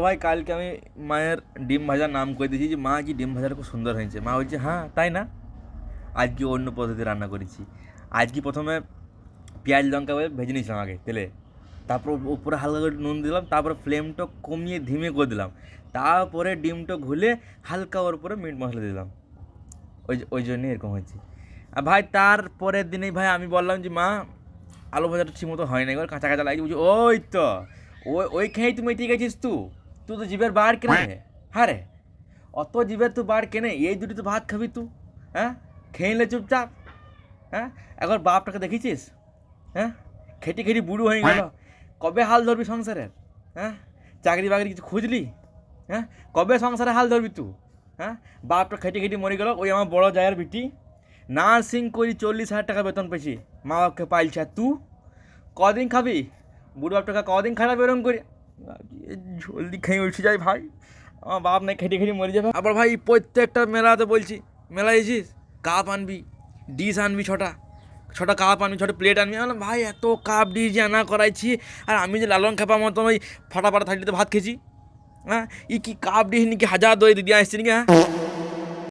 ভাই কালকে আমি মায়ের ডিম ভাজার নাম করে দিয়েছি যে মা আজকে ডিম ভাজাটা খুব সুন্দর হয়েছে। মা বলছে হ্যাঁ তাই না, আজকে অন্য পদ্ধতি রান্না করেছি। আজকে প্রথমে পেঁয়াজ লঙ্কা ভেজে নিয়েছিলাম আগে তেলে, তারপর উপরে হালকা করে নুন দিলাম, তারপরে ফ্লেমটা কমিয়ে ধিমে করে দিলাম, তারপরে ডিমটা ঘুলে হালকা ওর উপরে মিট মশলা দিলাম। ওই জন্যই এরকম হয়েছে। আর ভাই তারপরের দিনেই ভাই আমি বললাম যে মা আলু ভাজাটা ঠিক মতো হয় না, এবার কাঁচা কাঁচা লাগছে। বুঝি ওই তো ওই খেয়েই তুমি ঠিক আছিস, তুই তো জিভের বার কেনে রে। হ্যাঁ রে, অত জিভের তুই বার কেনে, এই দুটি তো ভাত খাবি তুই। হ্যাঁ, খেয়ে নিলে চুপচাপ। হ্যাঁ, একবার বাপটাকে দেখেছিস? হ্যাঁ, খেটে খেটে বুড়ো হয়ে গেল, কবে হাল ধরবি সংসারের? হ্যাঁ, চাকরি বাকরি কিছু খুঁজলি? হ্যাঁ, কবে সংসারে হাল ধরবি তুই? হ্যাঁ, বাপটা খেটে খেটে মরে গেল। ওই আমার বড় জায়ের বিটি নার্সিং করি 40,000 টাকা বেতন পেয়েছি, মা বাপকে পাইলছে। আর তুই কদিন খাবি? বুড়ো বাপটাকে কদিন খারাপ এরম করে জলদি খেয়ে উঠে যায় ভাই, আমার বাপ নাই খেটে খেটে মরে যাবে। আবার ভাই প্রত্যেকটা মেলাতে বলছি, মেলা এসিস কাপ আনবি, ডিশ আনবি, ছটা ছটা কাপ আনবি, ছটা প্লেট আনবি। আমি বললাম ভাই এত কাপ ডিশ যে আনা করাইছি, আর আমি যে লালন খাপা মতন ওই ফাটা ফাটা থাকলিতে ভাত খেয়েছি। হ্যাঁ, ই কি কাপ ডিশ নাকি হাজার দই দিয়ে আসছি নাকি? হ্যাঁ,